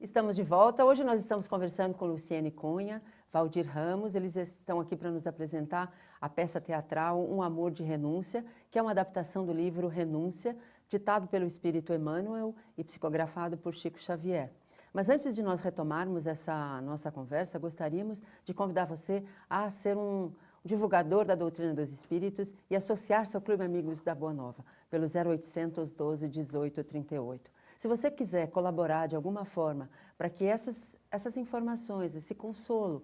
Estamos de volta. Hoje nós estamos conversando com Luciene Cunha, Valdir Ramos. Eles estão aqui para nos apresentar a peça teatral Um Amor de Renúncia, que é uma adaptação do livro Renúncia, ditado pelo Espírito Emmanuel e psicografado por Chico Xavier. Mas antes de nós retomarmos essa nossa conversa, gostaríamos de convidar você a ser um divulgador da doutrina dos espíritos e associar-se ao Clube Amigos da Boa Nova, pelo 0800 12 18 38. Se você quiser colaborar de alguma forma para que essas informações, esse consolo,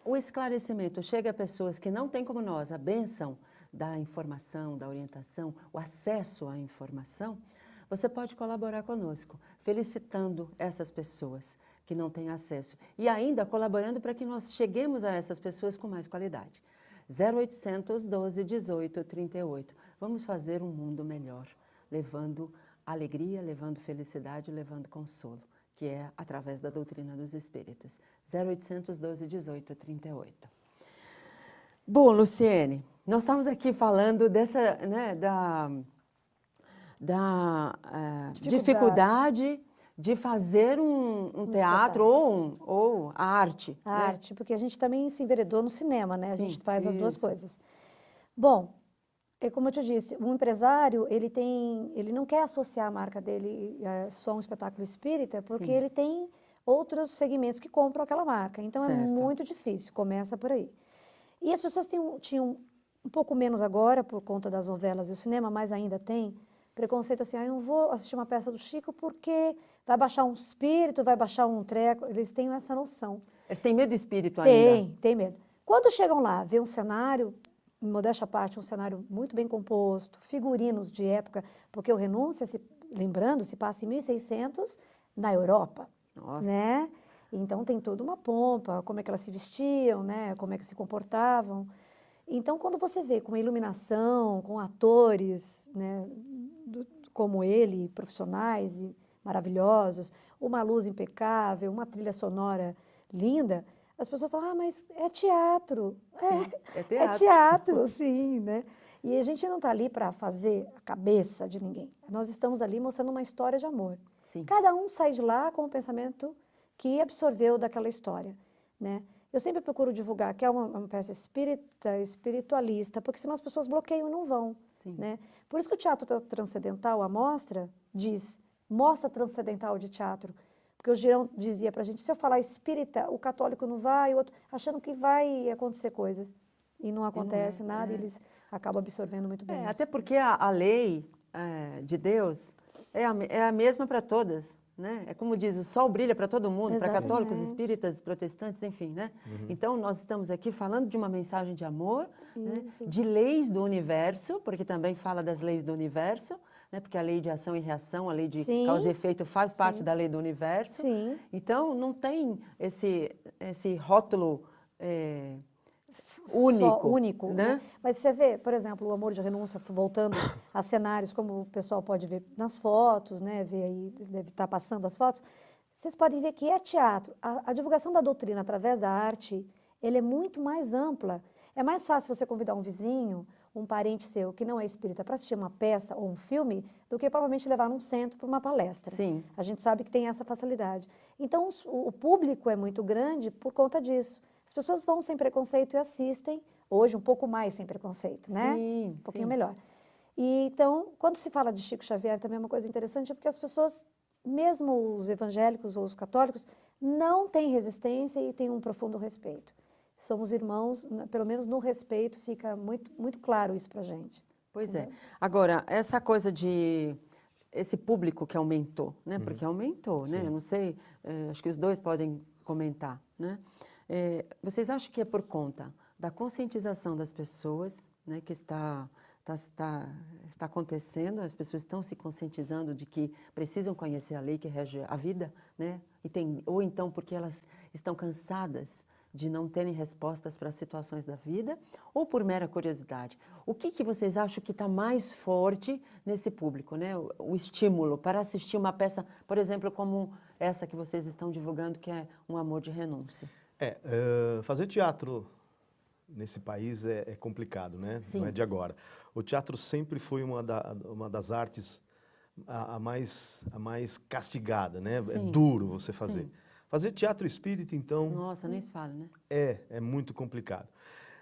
o esclarecimento chegue a pessoas que não têm como nós a bênção da informação, da orientação, o acesso à informação, você pode colaborar conosco, felicitando essas pessoas que não têm acesso e ainda colaborando para que nós cheguemos a essas pessoas com mais qualidade. 0800 12 18 38. Vamos fazer um mundo melhor, levando alegria, levando felicidade, levando consolo, que é através da doutrina dos espíritos. 0800 12 18 38. Bom, Luciene, nós estamos aqui falando dessa, né, da dificuldade de fazer um teatro ou a arte. A né? arte, porque a gente também se enveredou no cinema, né? Sim, a gente faz as duas isso. coisas. Bom, como eu te disse, um empresário, ele não quer associar a marca dele só a um espetáculo espírita, porque Sim. ele tem outros segmentos que compram aquela marca. Então é Certo. muito difícil, começa por aí. E as pessoas tinham um pouco menos agora, por conta das novelas e o cinema, mas ainda tem preconceito assim, eu não vou assistir uma peça do Chico porque vai baixar um espírito, vai baixar um treco. Eles têm essa noção. Eles têm medo do espírito ainda? Tem medo. Quando chegam lá, vê um cenário, modéstia à parte, um cenário muito bem composto, figurinos de época, porque o Renúncia, lembrando, se passa em 1600 na Europa. Nossa. Né? Então tem toda uma pompa, como é que elas se vestiam, né? Como é que se comportavam. Então, quando você vê com iluminação, com atores, né, como ele, profissionais e maravilhosos, uma luz impecável, uma trilha sonora linda, as pessoas falam, mas é teatro. Sim, é teatro. É teatro, sim, né? E a gente não está ali para fazer a cabeça de ninguém. Nós estamos ali mostrando uma história de amor. Sim. Cada um sai de lá com o pensamento que absorveu daquela história, né? Eu sempre procuro divulgar que é uma peça espírita, espiritualista, porque senão as pessoas bloqueiam e não vão. Sim. Né? Por isso que o teatro transcendental, a mostra, diz, mostra transcendental de teatro. Porque o Girão dizia pra gente, se eu falar espírita, o católico não vai, o outro, achando que vai acontecer coisas. E não acontece nada, e eles acabam absorvendo muito bem isso. Até porque a lei de Deus é a mesma para todas. Né? É como diz, o sol brilha para todo mundo, para católicos, espíritas, protestantes, enfim, né? Uhum. Então, nós estamos aqui falando de uma mensagem de amor, né? De leis do universo, porque também fala das leis do universo, né? Porque a lei de ação e reação, a lei de causa e efeito faz parte da lei do universo. Sim. Então, não tem esse rótulo único, né? Mas você vê, por exemplo, o Amor de Renúncia, voltando a cenários, como o pessoal pode ver nas fotos, né? Ver aí, deve estar passando as fotos, vocês podem ver que é teatro. A divulgação da doutrina através da arte, ele é muito mais ampla. É mais fácil você convidar um vizinho, um parente seu que não é espírita para assistir uma peça ou um filme, do que provavelmente levar num centro para uma palestra. Sim. A gente sabe que tem essa facilidade. Então, o público é muito grande por conta disso. As pessoas vão sem preconceito e assistem, hoje um pouco mais sem preconceito, né? Sim, um pouquinho melhor. E, então, quando se fala de Chico Xavier, também é uma coisa interessante, porque as pessoas, mesmo os evangélicos ou os católicos, não têm resistência e têm um profundo respeito. Somos irmãos, pelo menos no respeito, fica muito, muito claro isso pra gente. Pois é. Agora, essa coisa de esse público que aumentou, né? Porque aumentou, né? Eu não sei, acho que os dois podem comentar, né? Vocês acham que é por conta da conscientização das pessoas, né, que está acontecendo, as pessoas estão se conscientizando de que precisam conhecer a lei que rege a vida, né? Ou então porque elas estão cansadas de não terem respostas para as situações da vida, ou por mera curiosidade? O que vocês acham que está mais forte nesse público, né? O estímulo para assistir uma peça, por exemplo, como essa que vocês estão divulgando, que é Um Amor de Renúncia? Fazer teatro nesse país é complicado, né? Sim. Não é de agora. O teatro sempre foi uma das artes a mais castigada, né? É Sim. duro você fazer. Sim. Fazer teatro espírita, então, Nossa, nem se fala, né? é muito complicado.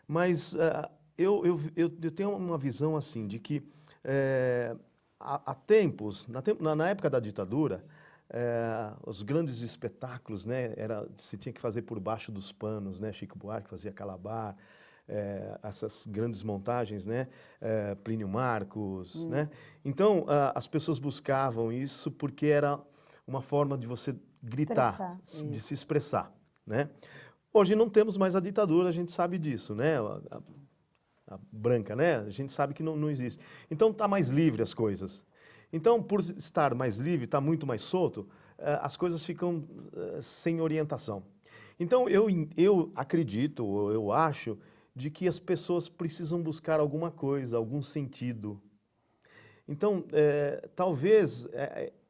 Mas eu tenho uma visão assim, de que há tempos, na época da ditadura, os grandes espetáculos, né, se tinha que fazer por baixo dos panos, né? Chico Buarque fazia Calabar, essas grandes montagens, né? Plínio Marcos, né? Então, as pessoas buscavam isso porque era uma forma de você gritar, Expressar. de se expressar, né? Hoje não temos mais a ditadura, a gente sabe disso, né? A branca, né? A gente sabe que não existe. Então está mais livre as coisas. Então, por estar mais livre, estar muito mais solto, as coisas ficam sem orientação. Então, eu acredito, ou eu acho, de que as pessoas precisam buscar alguma coisa, algum sentido. Então, talvez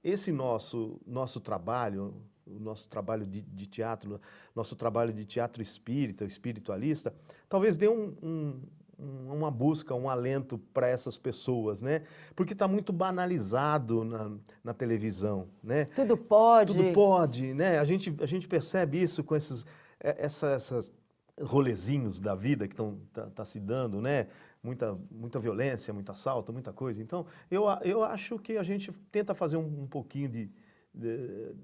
esse nosso trabalho, o nosso trabalho de teatro, nosso trabalho de teatro espírita, espiritualista, talvez dê uma busca, um alento para essas pessoas, né? Porque está muito banalizado na televisão, né? Tudo pode. Tudo pode, né? A gente percebe isso com esses rolezinhos da vida que tá se dando, né? Muita violência, muito assalto, muita coisa. Então, eu acho que a gente tenta fazer um pouquinho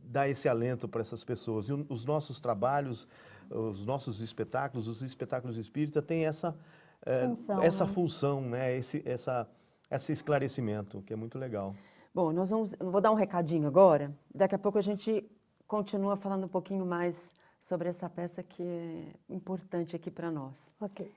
dar esse alento para essas pessoas. E os nossos trabalhos, os nossos espetáculos, os espetáculos espíritas têm essa função, né? Esse esclarecimento, que é muito legal. Bom, eu vou dar um recadinho agora. Daqui a pouco a gente continua falando um pouquinho mais sobre essa peça que é importante aqui para nós. Ok.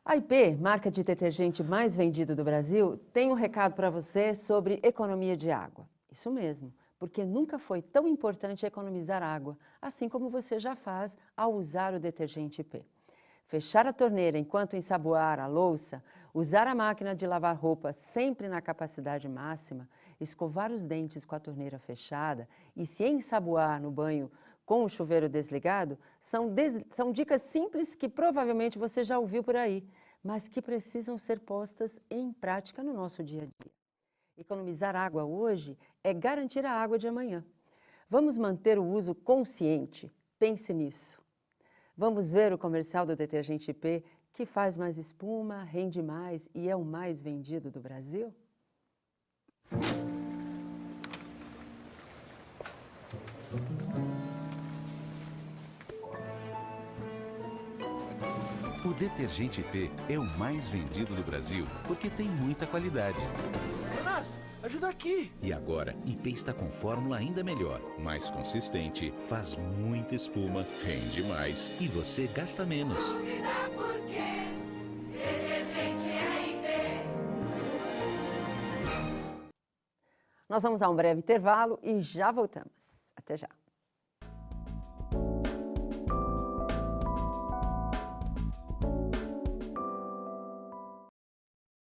A IP, marca de detergente mais vendido do Brasil, tem um recado para você sobre economia de água. Isso mesmo, porque nunca foi tão importante economizar água, assim como você já faz ao usar o detergente IP. Fechar a torneira enquanto ensaboar a louça, usar a máquina de lavar roupa sempre na capacidade máxima, escovar os dentes com a torneira fechada e se ensaboar no banho com o chuveiro desligado, são dicas simples que provavelmente você já ouviu por aí, mas que precisam ser postas em prática no nosso dia a dia. Economizar água hoje é garantir a água de amanhã. Vamos manter o uso consciente. Pense nisso. Vamos ver o comercial do detergente IP, que faz mais espuma, rende mais e é o mais vendido do Brasil? O detergente IP é o mais vendido do Brasil porque tem muita qualidade. Jonas, ajuda aqui! E agora, IP está com fórmula ainda melhor, mais consistente, faz muita espuma, rende mais e você gasta menos. Dúvida por quê? Detergente é IP. Nós vamos a um breve intervalo e já voltamos. Até já.